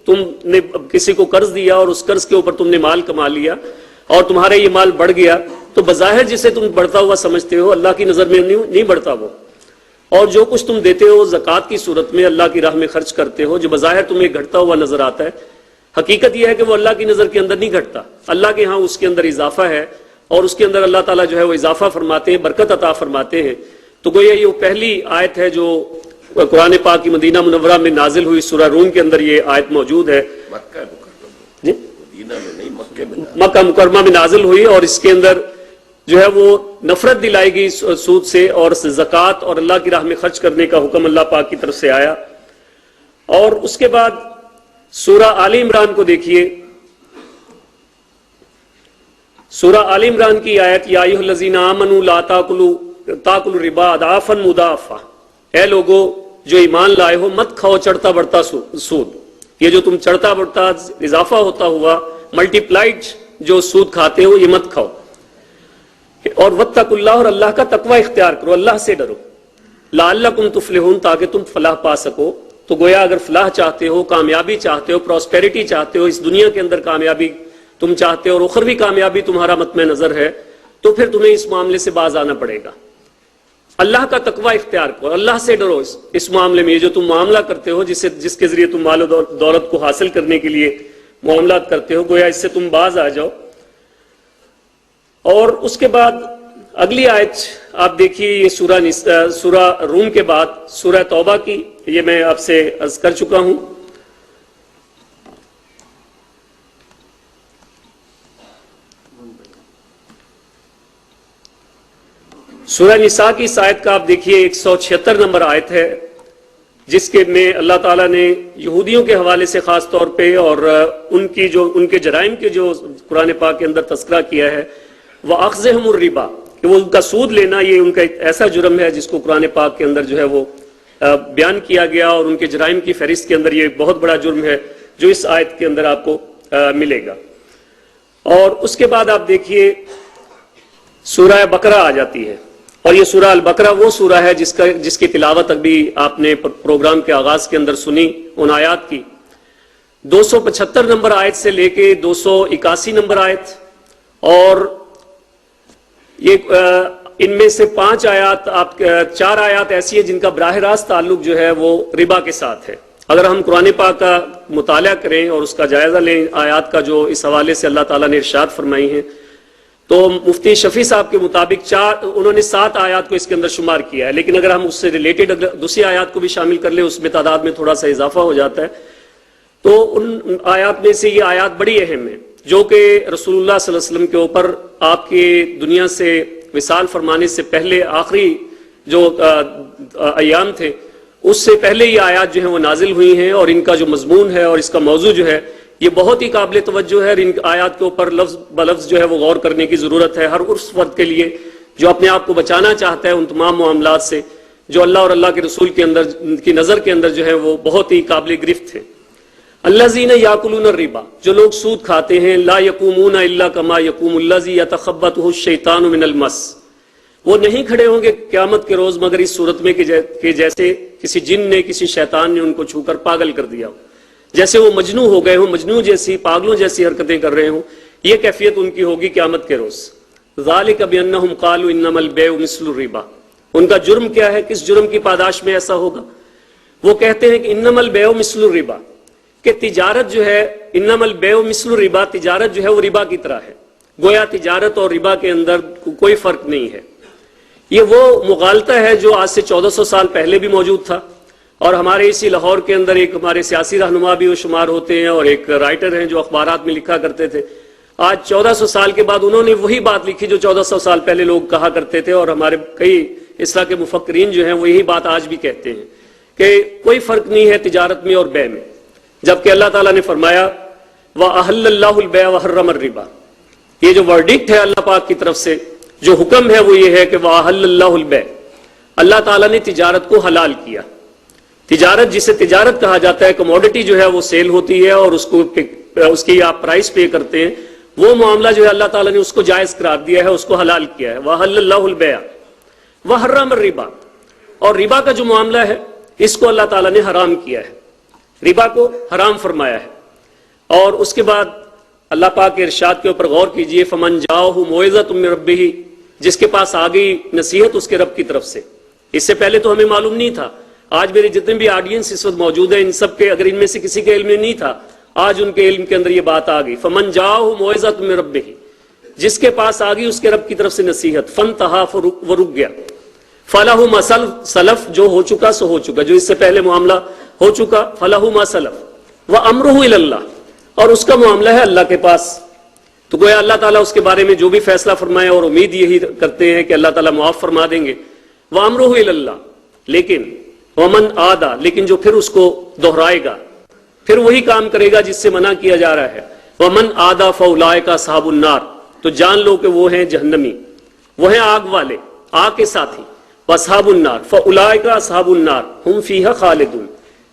تم نے کسی کو قرض دیا اور اس قرض کے اوپر تم نے مال کما لیا اور تمہارا یہ مال بڑھ گیا، تو بظاہر جسے تم بڑھتا ہوا سمجھتے ہو اللہ کی نظر میں نہیں بڑھتا وہ، اور جو کچھ تم دیتے ہو زکوٰۃ کی صورت میں اللہ کی راہ میں خرچ کرتے ہو، جو بظاہر تمہیں گھٹتا ہوا نظر آتا ہے، حقیقت یہ ہے کہ وہ اللہ کی نظر کے اندر نہیں گھٹتا، اللہ کے ہاں اس کے اندر اضافہ ہے، اور اس کے اندر اللہ تعالیٰ جو ہے وہ اضافہ فرماتے ہیں، برکت عطا فرماتے ہیں۔ تو گویا یہ پہلی آیت ہے جو قرآن پاک کی مدینہ منورہ میں نازل ہوئی، سورہ روم کے اندر یہ آیت موجود ہے، جی مکہ مکرمہ میں نازل ہوئی، اور اس کے اندر جو ہے وہ نفرت دلائی گئی سود سے اور زکوٰۃ اور اللہ کی راہ میں خرچ کرنے کا حکم اللہ پاک کی طرف سے آیا۔ اور اس کے بعد سورہ آل عمران کو دیکھیے، سورہ آل عمران کی آیت یا ایھا الذین آمنوا لا تاکلوا الربا اضعافا مضاعفا، اے لوگو جو ایمان لائے ہو مت کھاؤ چڑھتا بڑھتا سود، یہ جو تم چڑھتا بڑھتا اضافہ ہوتا ہوا ملٹی پلائڈ جو سود کھاتے ہو یہ مت کھاؤ، اور واتقوا اللہ، اور اللہ کا تقوی اختیار کرو، اللہ سے ڈرو، لعلکم تفلحون، تاکہ تم فلاح پا سکو۔ تو گویا اگر فلاح چاہتے ہو، کامیابی چاہتے ہو، پراسپیرٹی چاہتے ہو، اس دنیا کے اندر کامیابی تم چاہتے ہو اور اخروی کامیابی تمہارا مطمع نظر ہے، تو پھر تمہیں اس معاملے سے باز آنا پڑے گا، اللہ کا تقوی اختیار کرو، اللہ سے ڈرو اس معاملے میں، یہ جو تم معاملہ کرتے ہو جس کے ذریعے تم مال و دولت کو حاصل کرنے کے لیے معاملات کرتے ہو، گویا اس سے تم باز آ جاؤ۔ اور اس کے بعد اگلی آیت آپ دیکھیے، یہ سورہ روم کے بعد سورہ توبہ کی، یہ میں آپ سے عرض کر چکا ہوں۔ سورہ نساء کی اس آیت کا آپ دیکھیے 176 نمبر آیت ہے، جس کے میں اللہ تعالیٰ نے یہودیوں کے حوالے سے خاص طور پہ اور ان کے جرائم کے جو قرآن پاک کے اندر تذکرہ کیا ہے، وَأَخْذِهُمُ الرِّبَا، کہ وہ ان کا سود لینا یہ ان کا ایک ایسا جرم ہے جس کو قرآن پاک کے اندر جو ہے وہ بیان کیا گیا، اور ان کے جرائم کی فہرست کے اندر یہ ایک بہت بڑا جرم ہے جو اس آیت کے اندر آپ کو ملے گا۔ اور اس کے بعد آپ دیکھیے سورہ بقرہ آ جاتی ہے، اور یہ سورہ البقرہ وہ سورہ ہے جس کی تلاوت ابھی آپ نے پروگرام کے آغاز کے اندر سنی، ان آیات کی 275 نمبر آیت سے لے کے 281 نمبر آیت، اور یہ ان میں سے 4 آیات ایسی ہیں جن کا براہ راست تعلق جو ہے وہ ربا کے ساتھ ہے۔ اگر ہم قرآن پاک کا مطالعہ کریں اور اس کا جائزہ لیں، آیات کا جو اس حوالے سے اللہ تعالیٰ نے ارشاد فرمائی ہیں، تو مفتی شفیع صاحب کے مطابق انہوں نے 7 آیات کو اس کے اندر شمار کیا ہے، لیکن اگر ہم اس سے ریلیٹڈ دوسری آیات کو بھی شامل کر لیں، اس میں تعداد میں تھوڑا سا اضافہ ہو جاتا ہے۔ تو ان آیات میں سے یہ آیات بڑی اہم ہے، جو کہ رسول اللہ صلی اللہ علیہ وسلم کے اوپر آپ کے دنیا سے وصال فرمانے سے پہلے آخری جو ایام تھے اس سے پہلے یہ آیات جو ہیں وہ نازل ہوئی ہیں، اور ان کا جو مضمون ہے اور اس کا موضوع جو ہے یہ بہت ہی قابل توجہ ہے، اور ان آیات کے اوپر لفظ بلفظ جو ہے وہ غور کرنے کی ضرورت ہے ہر اس فرد کے لیے جو اپنے آپ کو بچانا چاہتا ہے ان تمام معاملات سے جو اللہ اور اللہ کے رسول کے اندر کی نظر کے اندر جو ہے وہ بہت ہی قابل گرفت ہے۔ الذین یاکلون الربا، جو لوگ سود کھاتے ہیں، لا یقومون الا کما یقوم الذی یتخبطہ الشیطان من المس، وہ نہیں کھڑے ہوں گے قیامت کے روز مگر اس صورت میں کہ جیسے کسی جن نے کسی شیطان نے ان کو چھو کر پاگل کر دیا ہو، جیسے وہ مجنوں ہو گئے ہوں، مجنوں جیسی پاگلوں جیسی حرکتیں کر رہے ہوں، یہ کیفیت ان کی ہوگی قیامت کے روز۔ ذالک بانہم قالوا انما البیع مثل الربا، ان کا جرم کیا ہے، کس جرم کی پاداش میں ایسا ہوگا؟ وہ کہتے ہیں کہ انما البیع مثل الربا، کہ تجارت جو ہے، انما البیع مثل الربا، تجارت جو ہے وہ ربا کی طرح ہے، گویا تجارت اور ربا کے اندر کوئی فرق نہیں ہے۔ یہ وہ مغالطہ ہے جو آج سے 1400 سال پہلے بھی موجود تھا، اور ہمارے اسی لاہور کے اندر ایک ہمارے سیاسی رہنما بھی وہ شمار ہوتے ہیں اور ایک رائٹر ہیں جو اخبارات میں لکھا کرتے تھے، آج 1400 سال کے بعد انہوں نے وہی بات لکھی جو 1400 سال پہلے لوگ کہا کرتے تھے، اور ہمارے کئی اس طرح کے مفکرین جو ہیں وہ یہی بات آج بھی کہتے ہیں کہ کوئی فرق نہیں ہے تجارت میں اور بیع میں، جبکہ اللہ تعالیٰ نے فرمایا وَأَحَلَّ اللَّهُ الْبَيْعَ وَحَرَّمَ الرِّبَا، یہ جو ورڈکٹ ہے اللہ پاک کی طرف سے، جو حکم ہے وہ یہ ہے کہ وَأَحَلَّ اللَّهُ الْبَيْعَ، اللہ تعالیٰ نے تجارت کو حلال کیا۔ تجارت جسے تجارت کہا جاتا ہے، کموڈٹی جو ہے وہ سیل ہوتی ہے اور اس کی آپ پرائس پے کرتے ہیں، وہ معاملہ جو ہے اللہ تعالیٰ نے اس کو جائز قرار دیا ہے، اس کو حلال کیا ہے۔ وَأَحَلَّ اللَّهُ الْبَيْعَ وَحَرَّمَ الرِّبَا، اور ربا کا جو معاملہ ہے اس کو اللہ تعالیٰ نے حرام کیا ہے، ربا کو حرام فرمایا ہے۔ اور اس کے بعد اللہ پاک کے ارشاد کے اوپر غور کیجئے، فمن جاءہ موعظۃ من ربہ، جس کے پاس آ گئی نصیحت اس کے رب کی طرف سے۔ اس سے پہلے تو ہمیں معلوم نہیں تھا، آج میرے جتنے بھی آڈینس اس وقت موجود ہیں ان سب کے، اگر ان میں سے کسی کے علم میں نہیں تھا، آج ان کے علم کے اندر یہ بات آ گئی، فمن جاءہ موعظۃ من ربہ، جس کے پاس آ گئی اس کے رب کی طرف سے نصیحت، فانتہا، وہ رک گیا، فلہ ما سلف، جو ہو چکا سو ہو چکا، جو اس سے پہلے معاملہ ہو چکا، فلہ ما سلف وامرہ الی اللہ، اور اس کا معاملہ ہے اللہ کے پاس۔ تو گویا اللہ تعالیٰ اس کے بارے میں جو بھی فیصلہ فرمائے، اور امید یہی کرتے ہیں کہ اللہ تعالیٰ معاف فرما دیں گے، وامرہ الی اللہ، لیکن ومن عادا، لیکن جو پھر اس کو دہرائے گا، پھر وہی کام کرے گا جس سے منع کیا جا رہا ہے، ومن عادا فاولئک اصحاب النار، تو جان لو کہ وہ ہیں جہنمی، وہ ہیں آگ والے، آگ کے ساتھی، واصحاب النار فاولئک اصحاب النار ہم فیہا خالدون،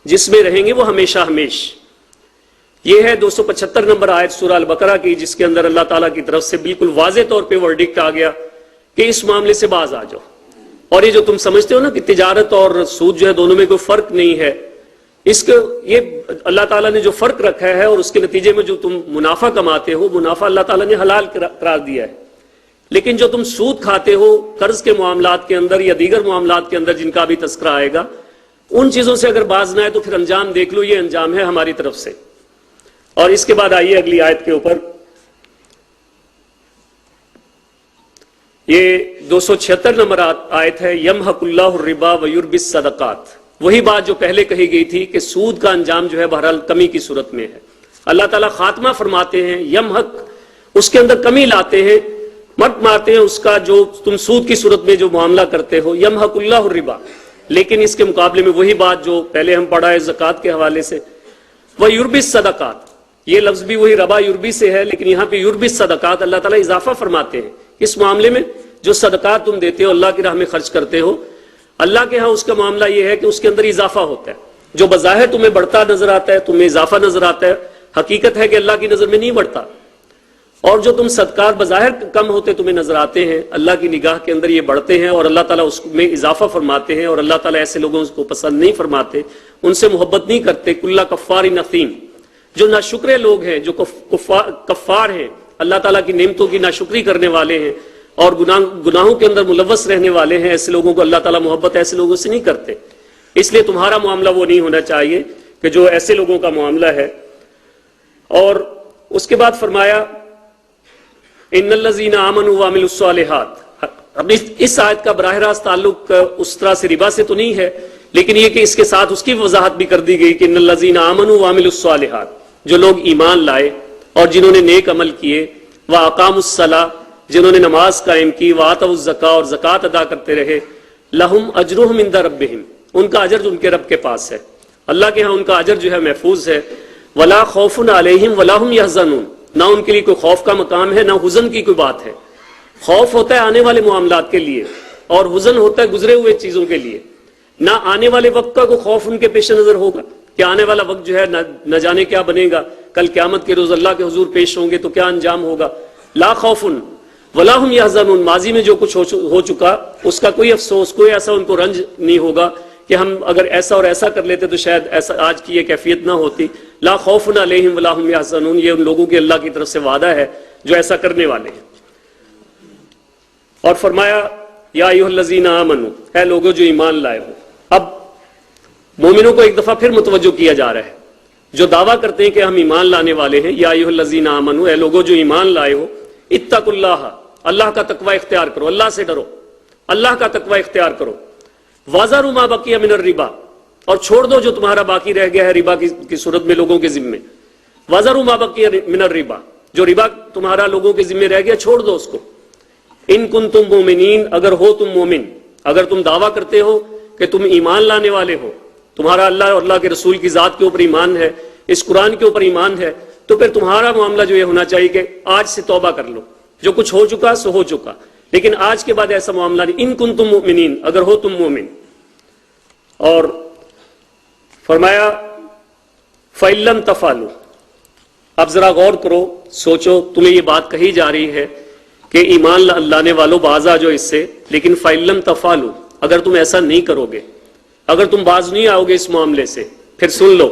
جس میں رہیں گے وہ ہمیشہ ہمیش۔ یہ ہے 275 نمبر آیت سورہ البقرہ کی، جس کے اندر اللہ تعالیٰ کی طرف سے بالکل واضح طور پہ ورڈکٹ آ گیا کہ اس معاملے سے باز آ جاؤ۔ اور یہ جو تم سمجھتے ہو نا کہ تجارت اور سود جو ہے دونوں میں کوئی فرق نہیں ہے، اس کے یہ اللہ تعالیٰ نے جو فرق رکھا ہے اور اس کے نتیجے میں جو تم منافع کماتے ہو، منافع اللہ تعالیٰ نے حلال قرار دیا ہے، لیکن جو تم سود کھاتے ہو قرض کے معاملات کے اندر یا دیگر معاملات کے اندر جن کا بھی تذکرہ آئے گا، ان چیزوں سے اگر باز نہ ہے تو پھر انجام دیکھ لو، یہ انجام ہے ہماری طرف سے۔ اور اس کے بعد آئیے اگلی آیت کے اوپر، یہ 276 نمبر آیت ہے، یمحق اللہ الربا ویربی الصدقات، وہی بات جو پہلے کہی گئی تھی کہ سود کا انجام جو ہے بہرحال کمی کی صورت میں ہے۔ اللہ تعالیٰ خاتمہ فرماتے ہیں، یمحق، اس کے اندر کمی لاتے ہیں، مٹ مارتے ہیں اس کا جو تم سود کی صورت میں جو معاملہ کرتے ہو، یمحق اللہ الربا، لیکن اس کے مقابلے میں وہی بات جو پہلے ہم پڑھا ہے زکوٰۃ کے حوالے سے، ویربی الصدقات، یہ لفظ بھی وہی ربا یربی سے ہے، لیکن یہاں پہ یربی الصدقات، اللہ تعالیٰ اضافہ فرماتے ہیں اس معاملے میں، جو صدقات تم دیتے ہو اللہ کی راہ میں خرچ کرتے ہو، اللہ کے ہاں اس کا معاملہ یہ ہے کہ اس کے اندر اضافہ ہوتا ہے، جو بظاہر تمہیں بڑھتا نظر آتا ہے، تمہیں اضافہ نظر آتا ہے، حقیقت ہے کہ اللہ کی نظر میں نہیں بڑھتا، اور جو تم صدقات بظاہر کم ہوتے تمہیں نظر آتے ہیں، اللہ کی نگاہ کے اندر یہ بڑھتے ہیں، اور اللہ تعالیٰ اس میں اضافہ فرماتے ہیں، اور اللہ تعالیٰ ایسے لوگوں کو پسند نہیں فرماتے، ان سے محبت نہیں کرتے۔ کل کفار نثیم، جو ناشکرے لوگ ہیں، جو کفار ہیں، اللہ تعالیٰ کی نعمتوں کی ناشکری کرنے والے ہیں اور گناہوں کے اندر ملوث رہنے والے ہیں، ایسے لوگوں کو اللہ تعالیٰ محبت ایسے لوگوں سے نہیں کرتے۔ اس لیے تمہارا معاملہ وہ نہیں ہونا چاہیے کہ جو ایسے لوگوں کا معاملہ ہے۔ اور اس کے بعد فرمایا ان الذین آمنوا وعملوا الصالحات، اب اس آیت کا براہ راست تعلق اس طرح سے ربا سے تو نہیں ہے، لیکن یہ کہ اس کے ساتھ اس کی وضاحت بھی کر دی گئی کہ ان الذین آمنوا وعملوا الصالحات، جو لوگ ایمان لائے اور جنہوں نے نیک عمل کیے، واقاموا الصلاۃ، جنہوں نے نماز قائم کی، وآتوا الزکاۃ، اور زکوٰۃ ادا کرتے رہے، لہم اجرہم عند ربہم، ان کا اجر ان کے رب کے پاس ہے، اللہ کے ہاں ان کا اجر جو ہے محفوظ ہے، ولا خوف علیہم ولا هم یحزنون، نہ ان کے لیے کوئی خوف کا مقام ہے، نہ حزن کی کوئی بات ہے۔ خوف ہوتا ہے آنے والے معاملات کے لیے، اور حزن ہوتا ہے گزرے ہوئے چیزوں کے لیے، نہ آنے والے وقت کا کوئی خوف ان کے پیش نظر ہوگا کہ آنے والا وقت جو ہے نہ جانے کیا بنے گا، کل قیامت کے روز اللہ کے حضور پیش ہوں گے تو کیا انجام ہوگا۔ لا خوف ولا هم یحزنون، ماضی میں جو کچھ ہو چکا اس کا کوئی افسوس، کوئی ایسا ان کو رنج نہیں ہوگا کہ ہم اگر ایسا اور ایسا کر لیتے تو شاید ایسا آج کی یہ کیفیت نہ ہوتی۔ لا خوف علیہم ولا هم یحزنون، یہ ان لوگوں کے اللہ کی طرف سے وعدہ ہے جو ایسا کرنے والے ہیں۔ اور فرمایا یا ایھا الذین آمنوا، اے لوگوں جو ایمان لائے ہو۔ اب مومنوں کو ایک دفعہ پھر متوجہ کیا جا رہا ہے، جو دعویٰ کرتے ہیں کہ ہم ایمان لانے والے ہیں، یا ایھا الذین آمنوا، اے لوگوں جو ایمان لائے ہو، اتقوا اللہ، اللہ کا تقوی اختیار کرو، اللہ سے ڈرو، اللہ کا تقوی اختیار کرو، وَذَرُوا مَا بَقِیَ مِنَ الرِّبَا، اور چھوڑ دو جو تمہارا باقی رہ گیا ہے ربا کی صورت میں لوگوں کے ذمے، وَذَرُوا مَا بَقِیَ مِنَ الرِّبَا، جو ربا تمہارا لوگوں کے ذمے رہ گیا چھوڑ دو اس کو، ان کنتم مومنین، اگر ہو تم مومن، اگر تم دعویٰ کرتے ہو کہ تم ایمان لانے والے ہو، تمہارا اللہ اور اللہ کے رسول کی ذات کے اوپر ایمان ہے، اس قرآن کے اوپر ایمان ہے، تو پھر تمہارا معاملہ جو یہ ہونا چاہیے کہ آج سے توبہ کر لو، جو کچھ ہو چکا سو ہو چکا، لیکن آج کے بعد ایسا معاملہ نہیں، ان کنتم مؤمنین، اگر ہو تم مومن۔ اور فرمایا فَإِن لَّمْ تَفْعَلُوا، اب ذرا غور کرو، سوچو، تمہیں یہ بات کہی جا رہی ہے کہ ایمان لانے والوں باز آ جاؤ اس سے، لیکن فَإِن لَّمْ تَفْعَلُوا، اگر تم ایسا نہیں کرو گے، اگر تم باز نہیں آؤ گے اس معاملے سے، پھر سن لو